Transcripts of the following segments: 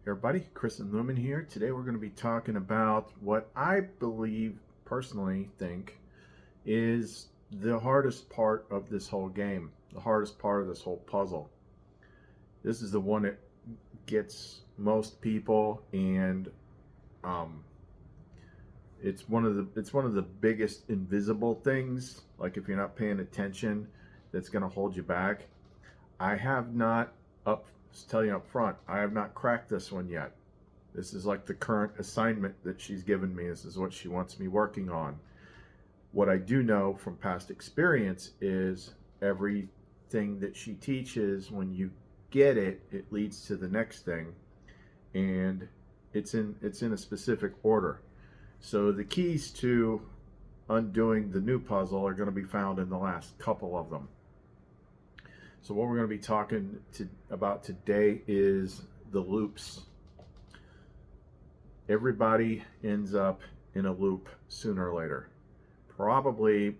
Everybody, Chris and Lumen here. Today we're going to be talking about what I believe, personally think, is the hardest part of this whole game, the hardest part of this whole puzzle. This is the one that gets most people, and um, it's one of the biggest invisible things. Like if you're not paying attention, that's going to hold you back. I have not up tell you up front, I have not cracked this one yet. This is like the current assignment that she's given me. This is what she wants me working on. What I do know from past experience is everything that she teaches, when you get it, it leads to the next thing, and it's in a specific order. So the keys to undoing the new puzzle are going to be found in the last couple of them. So what we're going to be talking about today is the loops. Everybody ends up in a loop sooner or later. Probably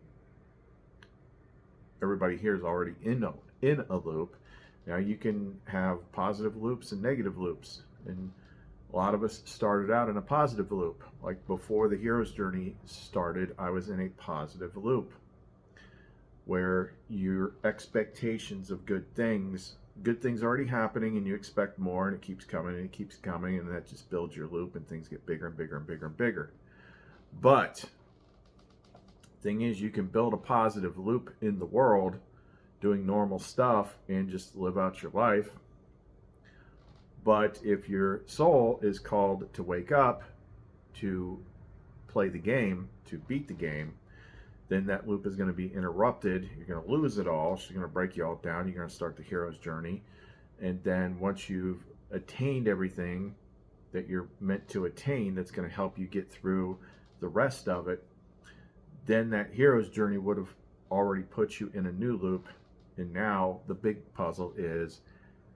everybody here is already in a loop. Now you can have positive loops and negative loops, and a lot of us started out in a positive loop. Like before the hero's journey started, I was in a positive loop where your expectations of good things already happening, and you expect more, and it keeps coming and it keeps coming, and that just builds your loop, and things get bigger and bigger and bigger and bigger. But thing is, you can build a positive loop in the world doing normal stuff and just live out your life. But if your soul is called to wake up, to play the game, to beat the game, then that loop is going to be interrupted. You're going to lose it all. She's going to break you all down. You're going to start the hero's journey. And then once you've attained everything that you're meant to attain, that's going to help you get through the rest of it, then that hero's journey would have already put you in a new loop. And now the big puzzle is,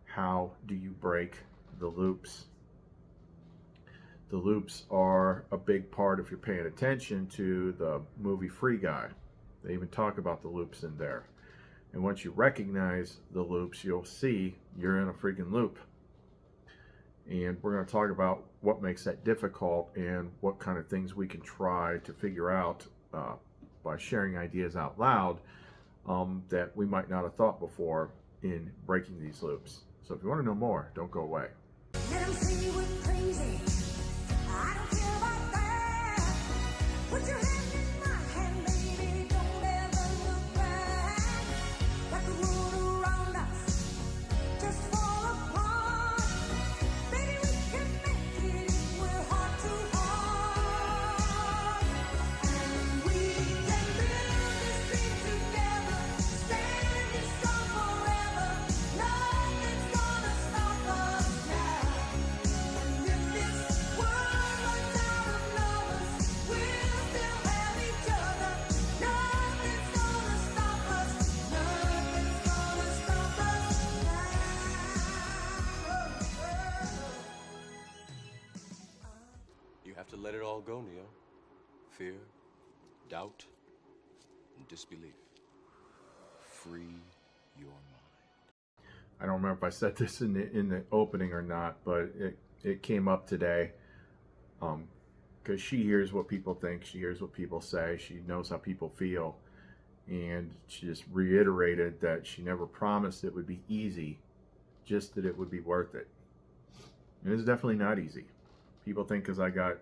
how do you break the loops? The loops are a big part if you're paying attention to the movie Free Guy. They even talk about the loops in there. And once you recognize the loops, you'll see you're in a freaking loop. And we're going to talk about what makes that difficult and what kind of things we can try to figure out by sharing ideas out loud that we might not have thought before in breaking these loops. So if you want to know more, don't go away. Let 'em say we're crazy. I don't care about that. Put your hand in my hand, baby. Don't ever look back. Let the world around us just fall apart. Baby, we can make it if we're heart to heart. And we can build this dream together. Standing strong forever. Nothing's gonna stop us now. And if this world runs out of lovers, we'll still have each other. Nothing's gonna stop us. Nothing's gonna stop us now. You have to let it all go, Neo. Fear, doubt, and disbelief. Free your mind. I don't remember if I said this in the opening or not, but it came up today, because she hears what people think, she hears what people say, she knows how people feel, and she just reiterated that she never promised it would be easy, just that it would be worth it. And it's definitely not easy. People think because I got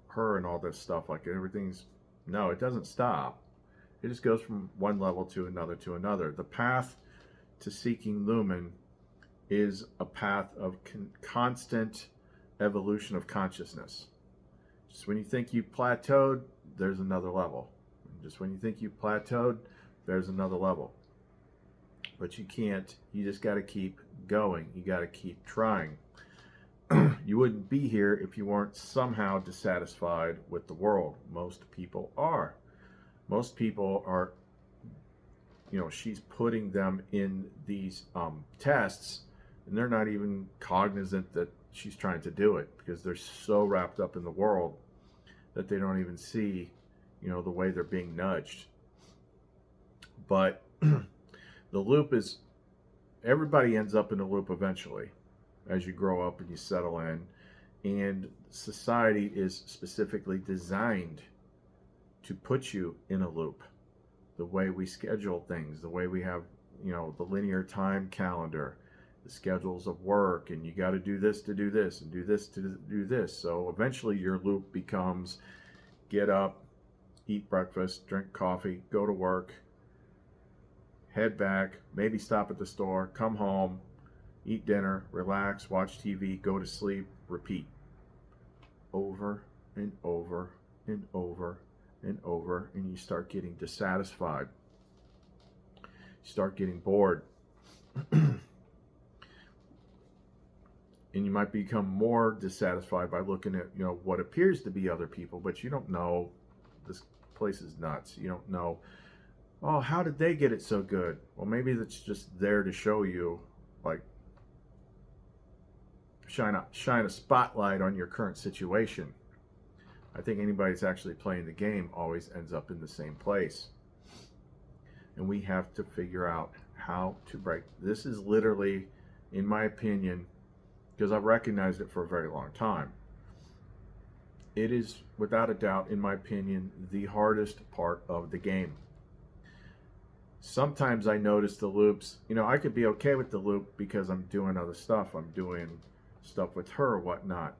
her and all this stuff, like everything's, no, it doesn't stop. It just goes from one level to another to another. The path to seeking Lumen is a path of constant evolution of consciousness. Just when you think you plateaued, there's another level. Just when you think you plateaued, there's another level. But you can't, you just got to keep going. You got to keep trying. You wouldn't be here if you weren't somehow dissatisfied with the world. Most people are. Most people are, she's putting them in these tests, and they're not even cognizant that she's trying to do it, because they're so wrapped up in the world that they don't even see, the way they're being nudged. But the loop is, everybody ends up in a loop eventually. as you grow up and you settle in. And society is specifically designed to put you in a loop. The way we schedule things, the way we have, the linear time calendar, the schedules of work, and you got to do this to do this and do this to do this. So eventually your loop becomes get up, eat breakfast, drink coffee, go to work, head back, maybe stop at the store, come home, eat dinner, relax, watch TV, go to sleep, repeat. Over and over and over and over, and you start getting dissatisfied. You start getting bored. And you might become more dissatisfied by looking at, what appears to be other people, but you don't know. This place is nuts. You don't know, oh, how did they get it so good? Well, maybe that's just there to show you, like, shine a spotlight on your current situation. I think anybody that's actually playing the game always ends up in the same place. And we have to figure out how to break. This is literally, in my opinion, because I've recognized it for a very long time, it is, without a doubt, in my opinion, the hardest part of the game. Sometimes I notice the loops. I could be okay with the loop because I'm doing other stuff. I'm doing stuff with her or whatnot.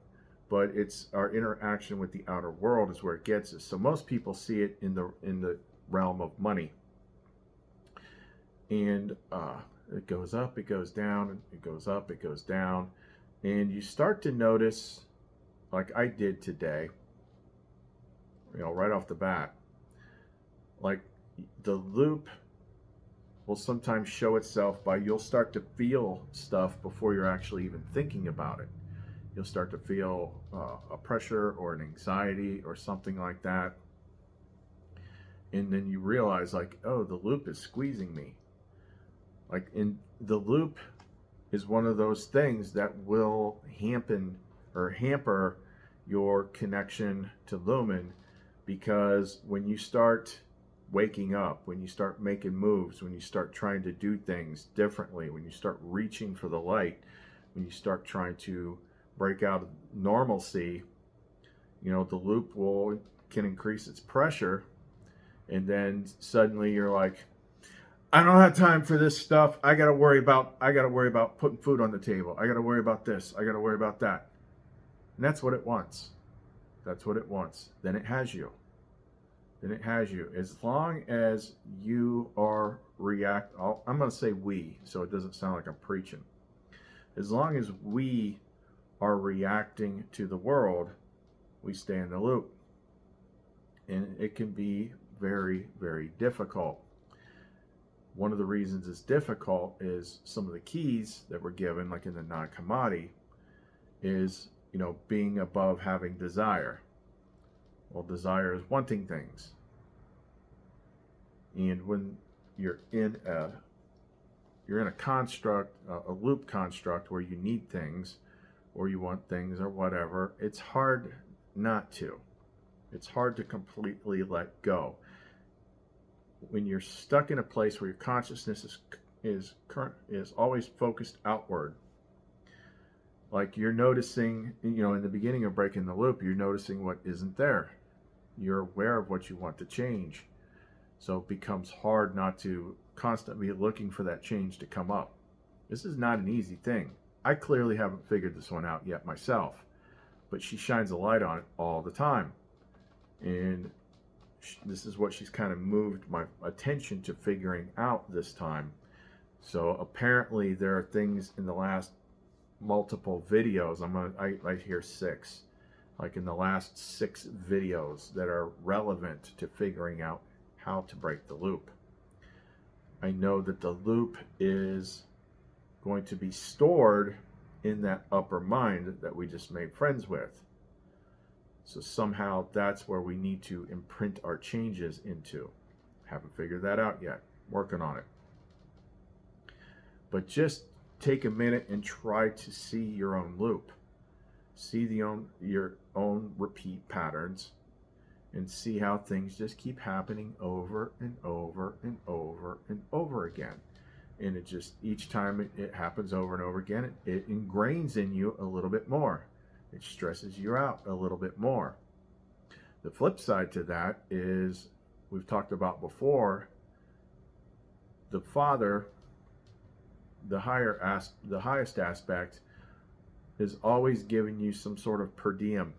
But it's our interaction with the outer world is where it gets us. So most people see it in the realm of money. And it goes up, it goes down, it goes up, it goes down. And you start to notice, like I did today, right off the bat, like the loop will sometimes show itself by you'll start to feel stuff before you're actually even thinking about it. You'll start to feel a pressure or an anxiety or something like that. And then you realize, like, oh, the loop is squeezing me. Like, in the loop is one of those things that will hamper your connection to Lumen, because when you start waking up, when you start making moves, when you start trying to do things differently, when you start reaching for the light, when you start trying to break out of normalcy, the loop can increase its pressure, and then suddenly you're like, I don't have time for this stuff. I gotta worry about putting food on the table. I gotta worry about this. I gotta worry about that. And that's what it wants. That's what it wants. Then it has you. As long as you are I'm gonna say we, so it doesn't sound like I'm preaching. As long as we are reacting to the world, we stay in the loop. And it can be very, very difficult. One of the reasons it's difficult is some of the keys that we're given, like in the Nag Hammadi, is, being above having desire. Well, desire is wanting things. And when you're in a construct, a loop construct where you need things, or you want things or whatever, it's hard not to. It's hard to completely let go. When you're stuck in a place where your consciousness is always focused outward, like you're noticing, in the beginning of breaking the loop, you're noticing what isn't there. You're aware of what you want to change. So it becomes hard not to constantly looking for that change to come up. This is not an easy thing. I clearly haven't figured this one out yet myself, but she shines a light on it all the time. And this is what she's kind of moved my attention to figuring out this time. So apparently there are things in the last multiple videos, I hear 6, like in the last 6 videos that are relevant to figuring out how to break the loop. I know that the loop is going to be stored in that upper mind that we just made friends with. So somehow that's where we need to imprint our changes into. Haven't figured that out yet. Working on it. But just take a minute and try to see your own loop. See your own repeat patterns, and see how things just keep happening over and over and over and over again. And it just, each time it happens over and over again, it ingrains in you a little bit more. It stresses you out a little bit more. The flip side to that is, we've talked about before, the Father, the highest aspect, is always giving you some sort of per diem.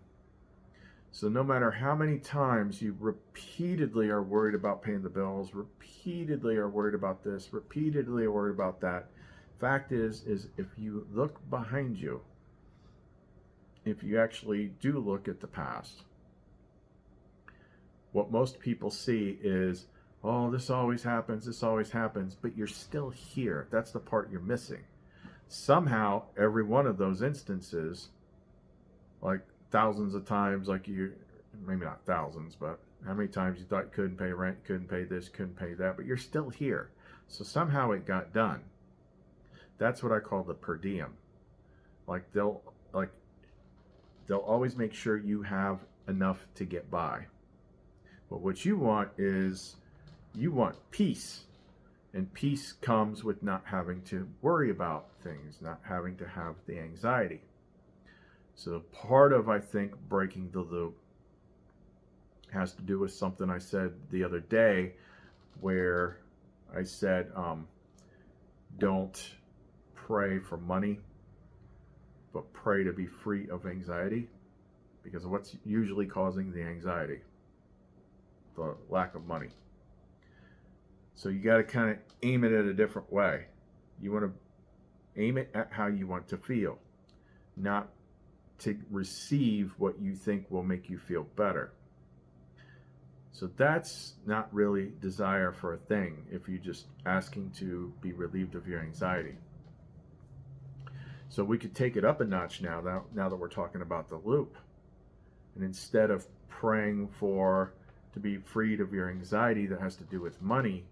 So no matter how many times you repeatedly are worried about paying the bills, repeatedly are worried about this, repeatedly are worried about that, fact is if you look behind you, if you actually do look at the past, what most people see is, oh, this always happens, but you're still here. That's the part you're missing. Somehow, every one of those instances, like thousands of times, like you, maybe not thousands, but how many times you thought you couldn't pay rent, couldn't pay this, couldn't pay that, but you're still here. So somehow it got done. That's what I call the per diem. They'll always make sure you have enough to get by. But what you want is, you want peace. And peace comes with not having to worry about things, not having to have the anxiety. So part of, I think, breaking the loop has to do with something I said the other day, where I said, don't pray for money, but pray to be free of anxiety, because of what's usually causing the anxiety, the lack of money. So you got to kind of aim it at a different way. You want to aim it at how you want to feel, not to receive what you think will make you feel better. So that's not really desire for a thing if you're just asking to be relieved of your anxiety. So we could take it up a notch now that we're talking about the loop. And instead of praying to be freed of your anxiety that has to do with money,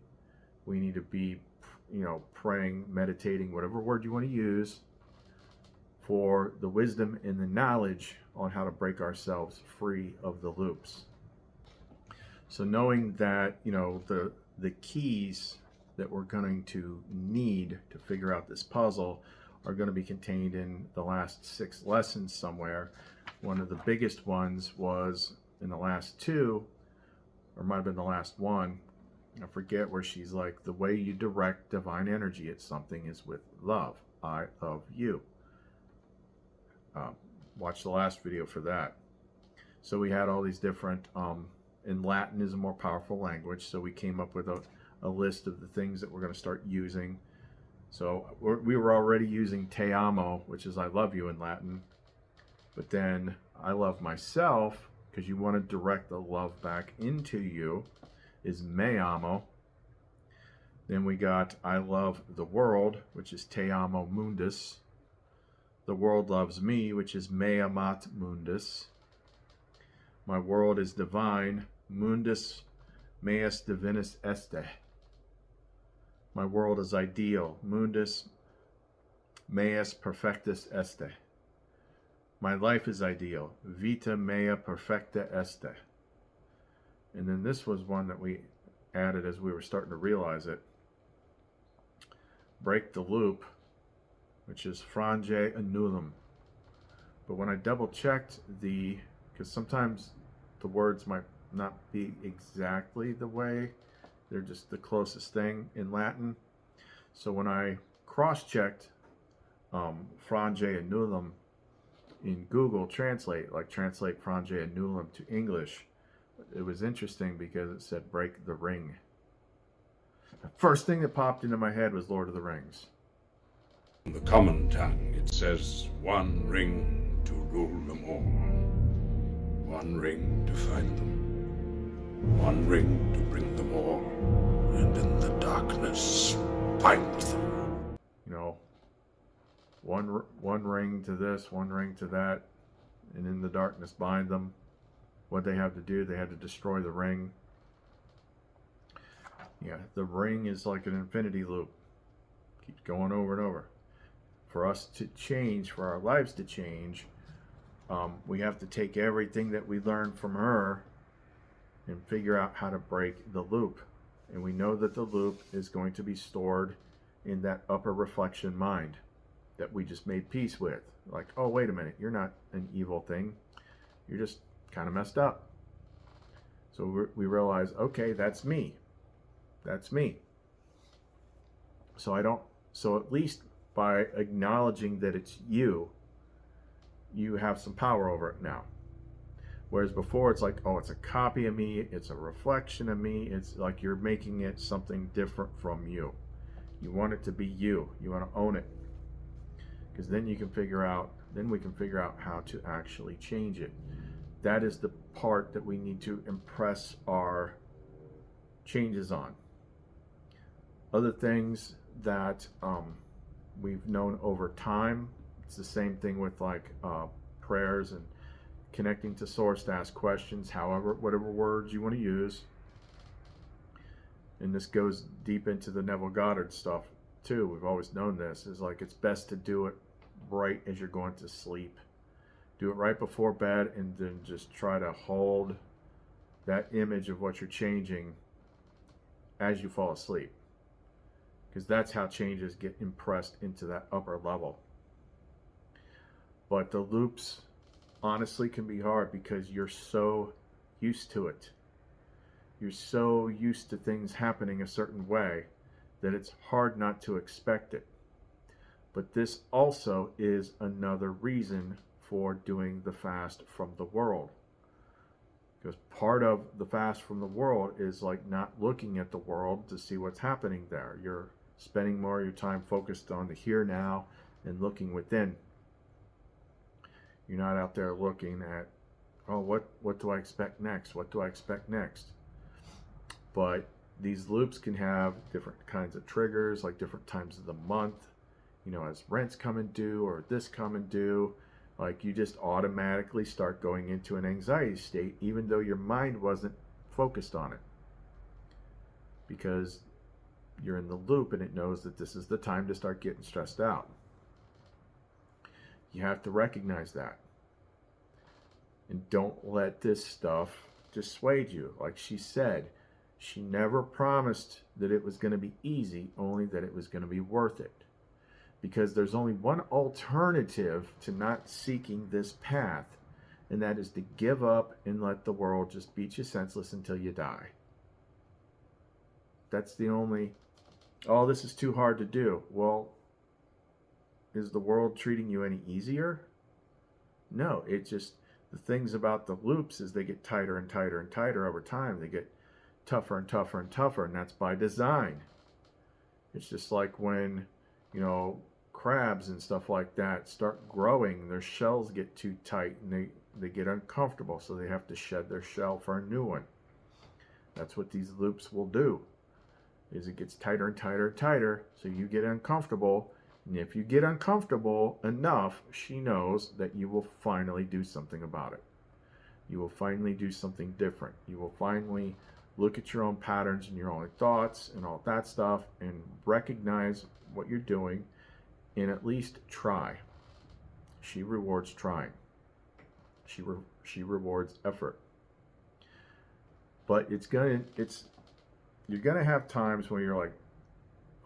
we need to be, praying, meditating, whatever word you want to use, for the wisdom and the knowledge on how to break ourselves free of the loops. So knowing that, the keys that we're going to need to figure out this puzzle are going to be contained in the last 6 lessons somewhere. One of the biggest ones was in the last 2, or might have been the last one, I forget, where she's like, the way you direct divine energy at something is with love. I love you. Watch the last video for that. So we had all these different, and Latin is a more powerful language, so we came up with a list of the things that we're going to start using. So we were already using te amo, which is I love you in Latin, but then I love myself, because you want to direct the love back into you, is me amo. Then we got I love the world, which is te amo mundus. The world loves me, which is me amat mundus. My world is divine, mundus meus divinus este. My world is ideal, mundus meus perfectus este. My life is ideal, vita mea perfecta este. And then this was one that we added as we were starting to realize it. Break the loop, which is frange annulum. But when I double checked because sometimes the words might not be exactly the way, they're just the closest thing in Latin. So when I cross-checked frange annulum in Google Translate, translate frange annulum to English, it was interesting because it said break the ring. The first thing that popped into my head was Lord of the Rings. In the common tongue, it says, one ring to rule them all. One ring to find them. One ring to bring them all. And in the darkness, bind them. One ring to this, one ring to that, and in the darkness bind them. What they have to do, they had to destroy the ring. Yeah, the ring is like an infinity loop. Keeps going over and over. For us to change, for our lives to change, we have to take everything that we learned from her and figure out how to break the loop. And we know that the loop is going to be stored in that upper reflection mind that we just made peace with. Like, oh, wait a minute, you're not an evil thing. You're just kind of messed up. So we realize, okay, that's me. That's me. So at least by acknowledging that it's you, you have some power over it now. Whereas before it's like, oh, it's a copy of me, it's a reflection of me, it's like you're making it something different from you. You want it to be you. You want to own it. Because then we can figure out how to actually change it. That is the part that we need to impress our changes on. Other things that we've known over time, it's the same thing with like prayers and connecting to source to ask questions, whatever words you want to use. And this goes deep into the Neville Goddard stuff too. We've always known this is like it's best to do it right as you're going to sleep. Do it right before bed, and then just try to hold that image of what you're changing as you fall asleep, because that's how changes get impressed into that upper level. But the loops honestly can be hard because you're so used to it. You're so used to things happening a certain way that it's hard not to expect it. But this also is another reason for doing the fast from the world. Because part of the fast from the world is like not looking at the world to see what's happening there. You're spending more of your time focused on the here now and looking within. You're not out there looking at, oh, what do I expect next? What do I expect next? But these loops can have different kinds of triggers, like different times of the month. You know, as rent's coming due or this coming due, like you just automatically start going into an anxiety state, even though your mind wasn't focused on it. Because you're in the loop and it knows that this is the time to start getting stressed out. You have to recognize that. And don't let this stuff dissuade you. Like she said, she never promised that it was going to be easy, only that it was going to be worth it. Because there's only one alternative to not seeking this path, and that is to give up and let the world just beat you senseless until you die. That's the only, oh, this is too hard to do. Well, is the world treating you any easier? No, it's just the things about the loops is they get tighter and tighter and tighter over time. They get tougher and tougher and tougher, and that's by design. It's just like when, you know, crabs and stuff like that start growing, their shells get too tight and they get uncomfortable, so they have to shed their shell for a new one. That's what these loops will do, is it gets tighter and tighter and tighter, so you get uncomfortable. And if you get uncomfortable enough, she knows that you will finally do something about it. You will finally do something different. You will finally look at your own patterns and your own thoughts and all that stuff and recognize what you're doing and at least try. She rewards trying. She rewards effort. But you're gonna have times when you're like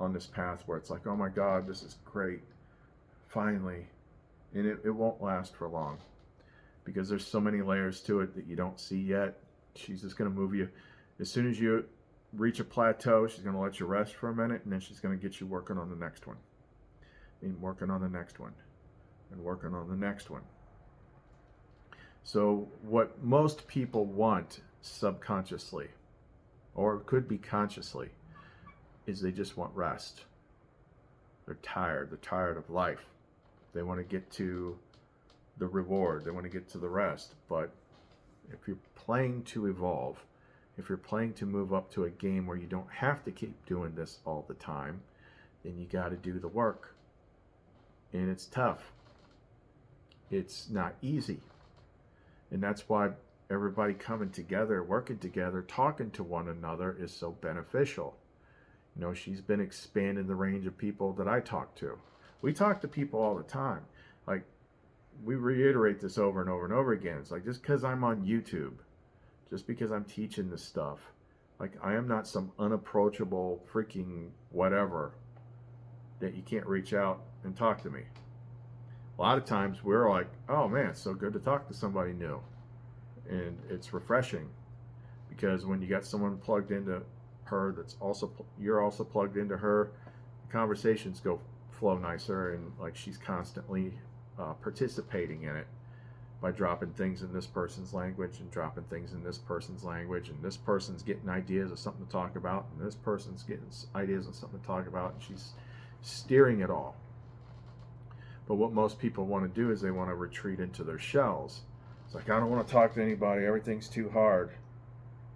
on this path where it's like, oh my God, this is great, finally, and it won't last for long because there's so many layers to it that you don't see yet. She's just gonna move you. As soon as you reach a plateau, she's gonna let you rest for a minute, and then she's gonna get you working on the next one, and working on the next one, and working on the next one. So what most people want subconsciously, or could be consciously, is they just want rest. They're tired of life. They want to get to the reward, they want to get to the rest. But if you're playing to evolve, if you're playing to move up to a game where you don't have to keep doing this all the time, then you got to do the work. And it's tough. It's not easy. And that's why everybody coming together, working together, talking to one another is so beneficial. You know, she's been expanding the range of people that I talk to. We talk to people all the time. Like, we reiterate this over and over and over again. It's like, just because I'm on YouTube, just because I'm teaching this stuff, like, I am not some unapproachable freaking whatever. that you can't reach out and talk to me. A lot of times we're like, oh man, it's so good to talk to somebody new. And it's refreshing because when you got someone plugged into her that's also, you're also plugged into her, conversations flow nicer, and like she's constantly participating in it by dropping things in this person's language and dropping things in this person's language, and this person's getting ideas of something to talk about, and this person's getting ideas of something to talk about, and she's steering it all. But what most people want to do is they want to retreat into their shells. It's like, I don't want to talk to anybody, everything's too hard,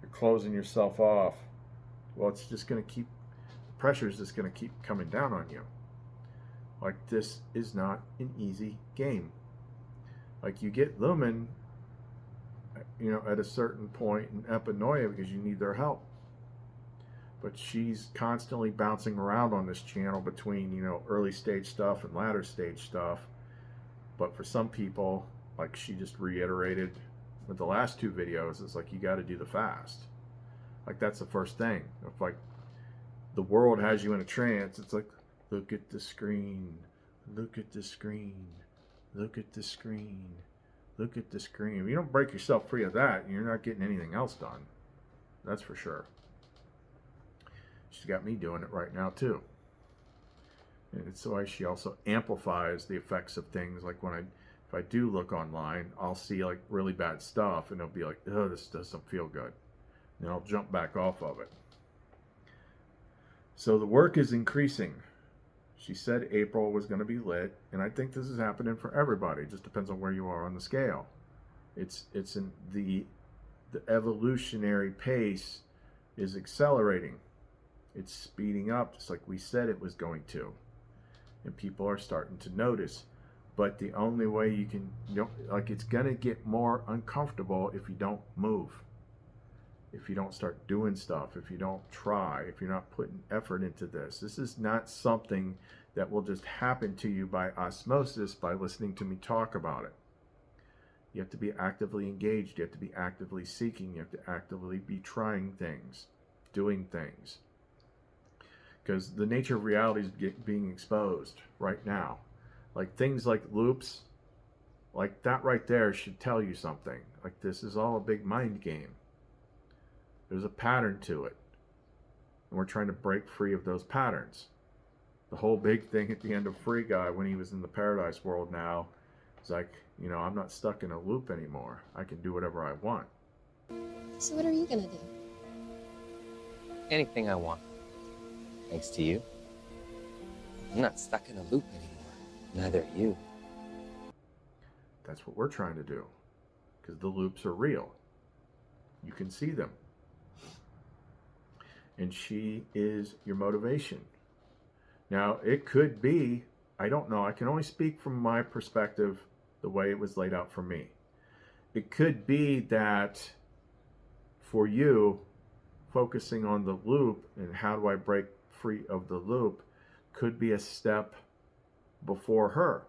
you're closing yourself off. Well, it's just going to keep, the pressure is just going to keep coming down on you. Like, this is not an easy game. Like, you get Lumen, you know, at a certain point in Epinoia because you need their help. But she's constantly bouncing around on this channel between, you know, early stage stuff and latter stage stuff. But for some people, like she just reiterated with the last two videos, it's like, you got to do the fast. Like, that's the first thing. If like the world has you in a trance, it's like, look at the screen, look at the screen, look at the screen, look at the screen. If you don't break yourself free of that, you're not getting anything else done. That's for sure. She's got me doing it right now too. And it's why she also amplifies the effects of things. Like when if I do look online, I'll see like really bad stuff and it'll be like, oh, this doesn't feel good. And I'll jump back off of it. So the work is increasing. She said April was going to be lit, and I think this is happening for everybody. It just depends on where you are on the scale. It's in the evolutionary pace is accelerating. It's speeding up, just like we said it was going to. And people are starting to notice. But the only way you can, like, it's going to get more uncomfortable if you don't move. If you don't start doing stuff, if you don't try, if you're not putting effort into this. This is not something that will just happen to you by osmosis by listening to me talk about it. You have to be actively engaged. You have to be actively seeking. You have to actively be trying things, doing things. Because the nature of reality is being exposed right now. Like things like loops, like that right there should tell you something. Like, this is all a big mind game. There's a pattern to it. And we're trying to break free of those patterns. The whole big thing at the end of Free Guy when he was in the paradise world now is like, you know, I'm not stuck in a loop anymore. I can do whatever I want. So what are you gonna do? Anything I want. Thanks to you. I'm not stuck in a loop anymore. Neither are you. That's what we're trying to do. Because the loops are real. You can see them. And she is your motivation. Now, it could be, I don't know, I can only speak from my perspective, the way it was laid out for me. It could be that for you, focusing on the loop and how do I break free of the loop could be a step before her.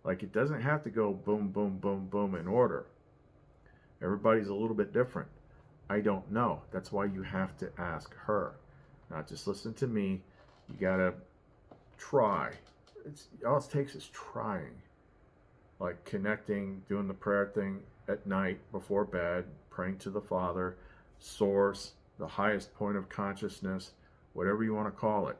Like it doesn't have to go boom, boom, boom, boom in order. Everybody's a little bit different. I don't know. That's why you have to ask her. Not just listen to me. You gotta try. All it takes is trying. Like connecting, doing the prayer thing at night before bed, praying to the Father, Source, the highest point of consciousness, whatever you want to call it.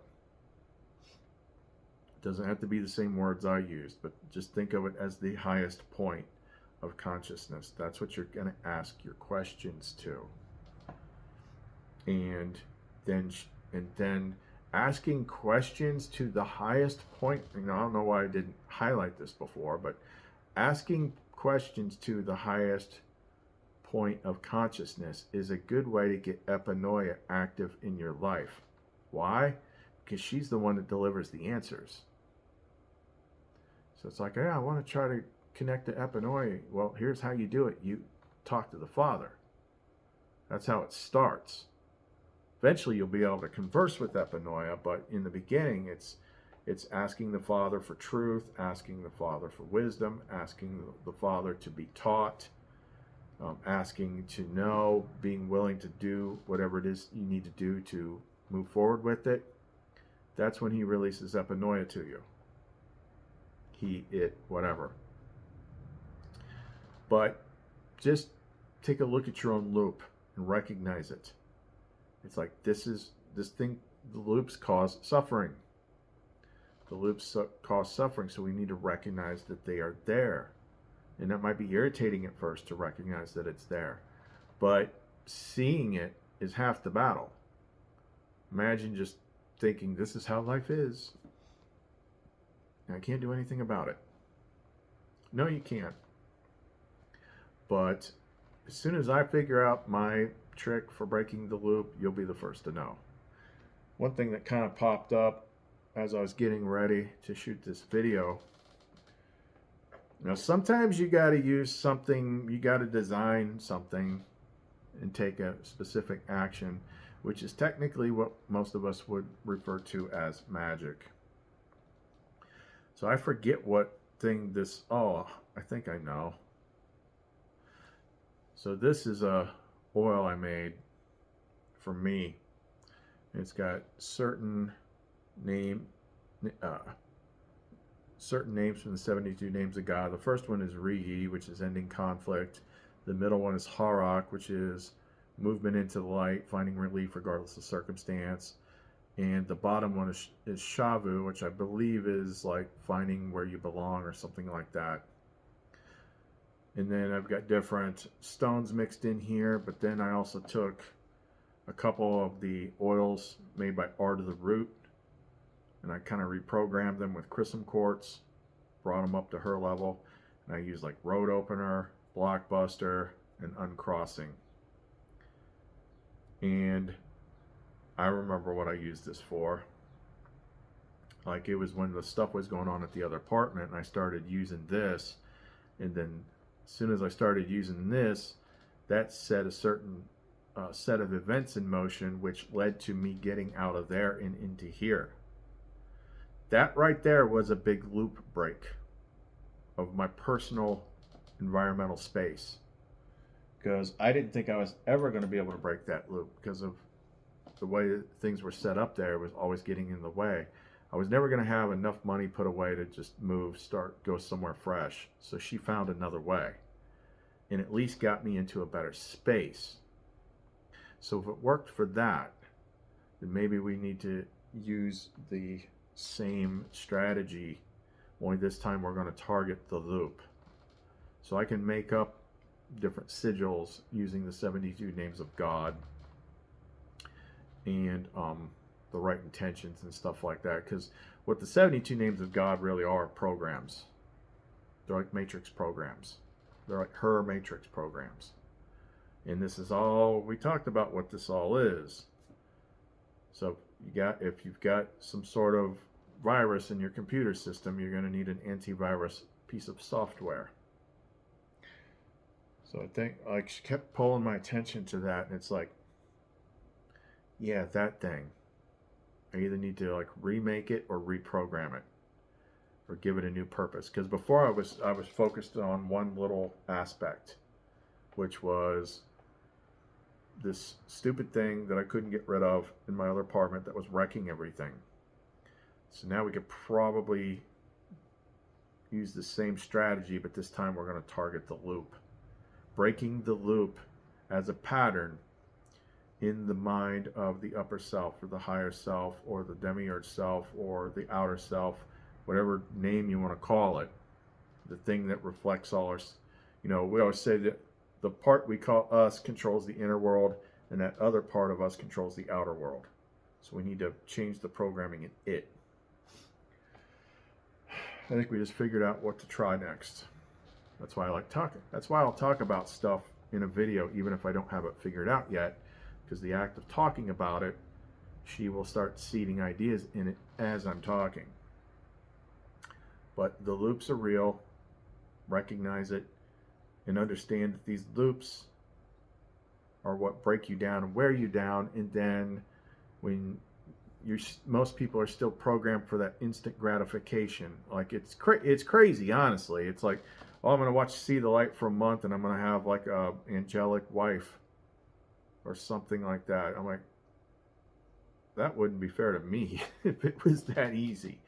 It doesn't have to be the same words I used, but just think of it as the highest point of consciousness. That's what you're going to ask your questions to. And then asking questions to the highest point, I don't know why I didn't highlight this before, but asking questions to the highest point of consciousness is a good way to get Epinoia active in your life. Why? Because she's the one that delivers the answers. So it's like, yeah, I want to try to connect to Epinoia. Well, here's how you do it. You talk to the Father. That's how it starts. Eventually you'll be able to converse with Epinoia, but in the beginning it's asking the Father for truth, asking the Father for wisdom, asking the Father to be taught, asking to know, being willing to do whatever it is you need to do to move forward with it. that's when he releases epinoia to you. He, it, whatever. But just take a look at your own loop and recognize it. It's like this thing, the loops cause suffering. The loops cause suffering, so we need to recognize that they are there. And that might be irritating at first to recognize that it's there. But seeing it is half the battle. Imagine just thinking, this is how life is. And I can't do anything about it. No, you can't. But as soon as I figure out my trick for breaking the loop, you'll be the first to know. One thing that kind of popped up as I was getting ready to shoot this video. Now, sometimes you got to use something, you got to design something and take a specific action, which is technically what most of us would refer to as magic. So I forget what thing this, oh, I think I know. So this is a oil I made for me. It's got certain names from the 72 names of God. The first one is Rigi, which is ending conflict. The middle one is Harok, which is movement into the light, finding relief regardless of circumstance. And the bottom one is Shavu, which I believe is like finding where you belong or something like that. And then I've got different stones mixed in here, but then I also took a couple of the oils made by Art of the Root, and I kind of reprogrammed them with Chrism quartz, brought them up to her level, and I used like Road Opener, Blockbuster, and Uncrossing. And I remember what I used this for. Like, it was when the stuff was going on at the other apartment, and I started using this, and then as soon as I started using this, that set a certain set of events in motion, which led to me getting out of there and into here. That right there was a big loop break of my personal environmental space, because I didn't think I was ever going to be able to break that loop because of the way that things were set up there. Was always getting in the way. I was never going to have enough money put away to just move, go somewhere fresh. So she found another way and at least got me into a better space. So if it worked for that, then maybe we need to use the same strategy, only this time we're going to target the loop. So I can make up different sigils using the 72 names of God and the right intentions and stuff like that. Because what the 72 names of God really are programs. They're like matrix programs. They're like her matrix programs. And this is all, we talked about what this all is. So if you've got some sort of virus in your computer system, you're going to need an antivirus piece of software. So I think, like, she kept pulling my attention to that, and it's like, yeah, that thing. I either need to like remake it or reprogram it, or give it a new purpose. Because before I was focused on one little aspect, which was this stupid thing that I couldn't get rid of in my other apartment that was wrecking everything. So now we could probably use the same strategy, but this time we're going to target the loop. Breaking the loop as a pattern in the mind of the upper self, or the higher self, or the demiurge self, or the outer self, whatever name you want to call it. The thing that reflects all our, we always say that the part we call us controls the inner world, and that other part of us controls the outer world. So we need to change the programming in it. I think we just figured out what to try next. That's why I like talking. That's why I'll talk about stuff in a video, even if I don't have it figured out yet, because the act of talking about it, she will start seeding ideas in it as I'm talking. But the loops are real. Recognize it and understand that these loops are what break you down and wear you down. And then when most people are still programmed for that instant gratification. Like, it's crazy, honestly. It's like, oh, I'm going to watch See the Light for a month, and I'm going to have like a angelic wife or something like that. I'm like, that wouldn't be fair to me if it was that easy.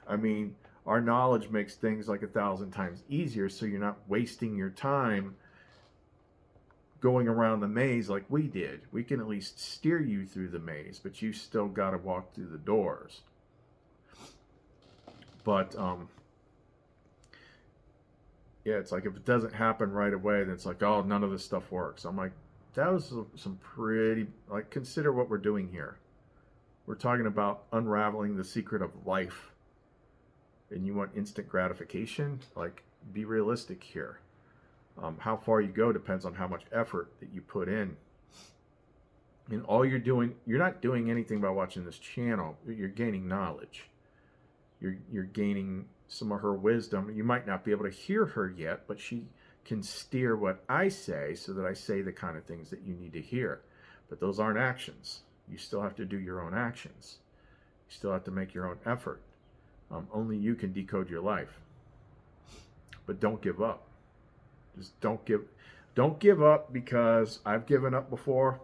I mean, our knowledge makes things like 1,000 times easier, so you're not wasting your time going around the maze like we did. We can at least steer you through the maze, but you still got to walk through the doors. But yeah, it's like if it doesn't happen right away, then it's like, oh, none of this stuff works. I'm like, that was some pretty, like, consider what we're doing here. We're talking about unraveling the secret of life. And you want instant gratification? Like, be realistic here. How far you go depends on how much effort that you put in. And all you're doing, you're not doing anything by watching this channel. You're gaining knowledge. You're gaining some of her wisdom. You might not be able to hear her yet, but she can steer what I say so that I say the kind of things that you need to hear. But those aren't actions. You still have to do your own actions. You still have to make your own effort. Only you can decode your life. But don't give up. Just don't give up, because I've given up before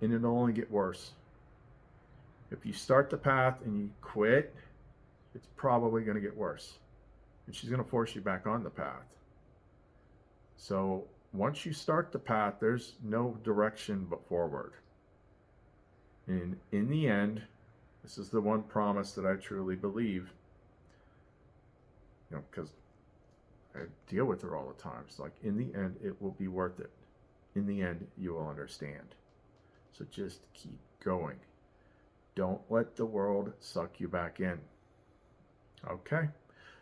and it'll only get worse. If you start the path and you quit, it's probably going to get worse. And she's going to force you back on the path. So once you start the path, there's no direction but forward. And in the end, this is the one promise that I truly believe, because I deal with her all the time. It's like, in the end, it will be worth it. In the end, you will understand. So just keep going. Don't let the world suck you back in. Okay,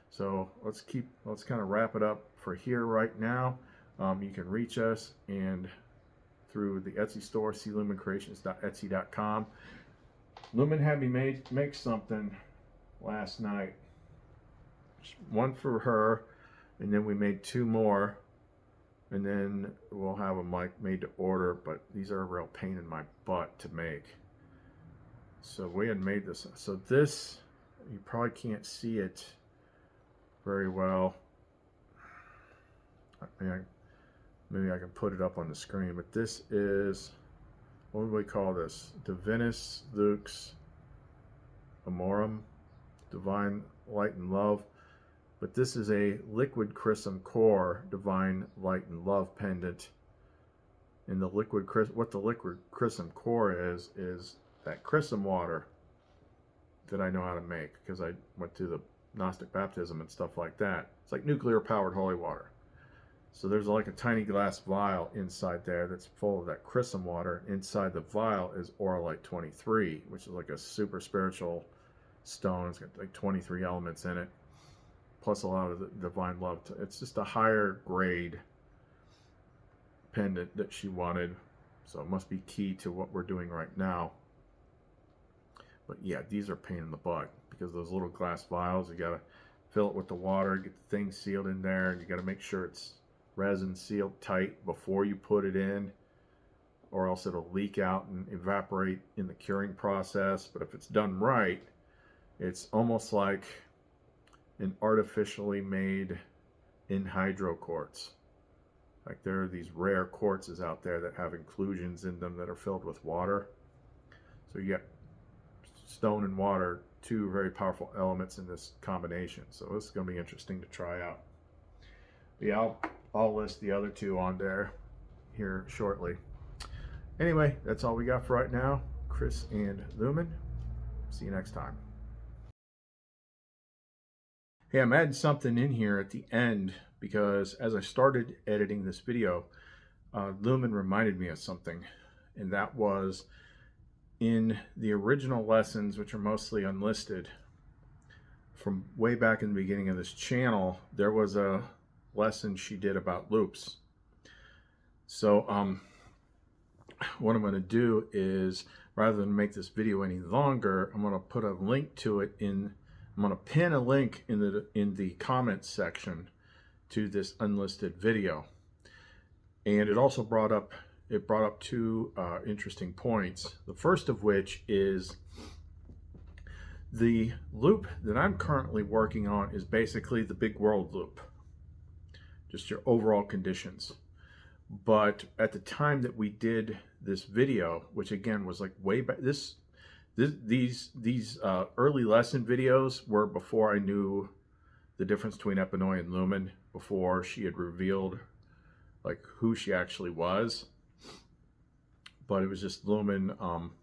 so let's kind of wrap it up for here right now. You can reach us and through the Etsy store, clumencreations.etsy.com. Lumen had me make something last night. One for her, and then we made 2 more, and then we'll have them like made to order, but these are a real pain in my butt to make. So we had made this. So this, you probably can't see it very well. Maybe I can put it up on the screen, but this is, what do we call this? Divinus Lux Amorum, Divine Light and Love. But this is a liquid chrism core Divine Light and Love pendant. And the what the liquid chrism core is that chrism water that I know how to make, because I went through the Gnostic baptism and stuff like that. It's like nuclear powered holy water. So there's like a tiny glass vial inside there that's full of that chrism water. Inside the vial is Auralite 23, which is like a super spiritual stone. It's got like 23 elements in it, plus a lot of the divine love. It's just a higher grade pendant that she wanted. So it must be key to what we're doing right now. But yeah, these are a pain in the butt, because those little glass vials, you got to fill it with the water, get the thing sealed in there, and you got to make sure it's resin sealed tight before you put it in, or else it'll leak out and evaporate in the curing process. But if it's done right, it's almost like an artificially made anhydro quartz. Like, there are these rare quartzes out there that have inclusions in them that are filled with water. So you get stone and water, 2 very powerful elements in this combination. So this is going to be interesting to try out. But yeah, I'll list the other 2 on there here shortly. Anyway, that's all we got for right now. Chris and Lumen. See you next time. Hey, I'm adding something in here at the end, because as I started editing this video, Lumen reminded me of something. And that was, in the original lessons, which are mostly unlisted, from way back in the beginning of this channel, there was a lesson she did about loops. So what I'm going to do is, rather than make this video any longer, I'm going to put a link to it in, I'm going to pin a link in the comments section to this unlisted video. And it also brought up 2 interesting points. The first of which is the loop that I'm currently working on is basically the big world loop, just your overall conditions. But at the time that we did this video, which again was like way back, this These early lesson videos were before I knew the difference between Eponoi and Lumen, before she had revealed like who she actually was. But it was just Lumen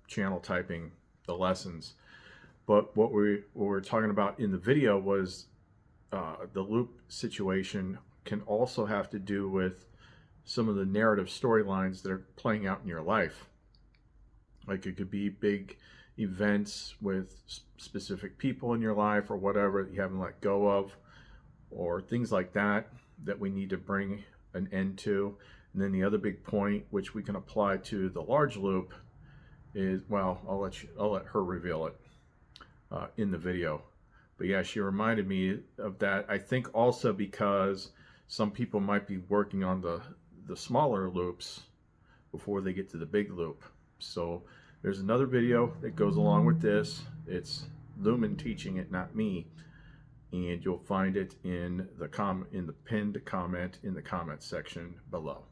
channel typing the lessons. But what we were talking about in the video was the loop situation can also have to do with some of the narrative storylines that are playing out in your life. Like it could be big events with specific people in your life or whatever that you haven't let go of, or things like that that we need to bring an end to. And then the other big point, which we can apply to the large loop, is, well, I'll let her reveal it in the video. But yeah, she reminded me of that. I think also because some people might be working on the smaller loops before they get to the big loop. So there's another video that goes along with this. It's Lumen teaching it, not me. And you'll find it in the pinned comment in the comment section below.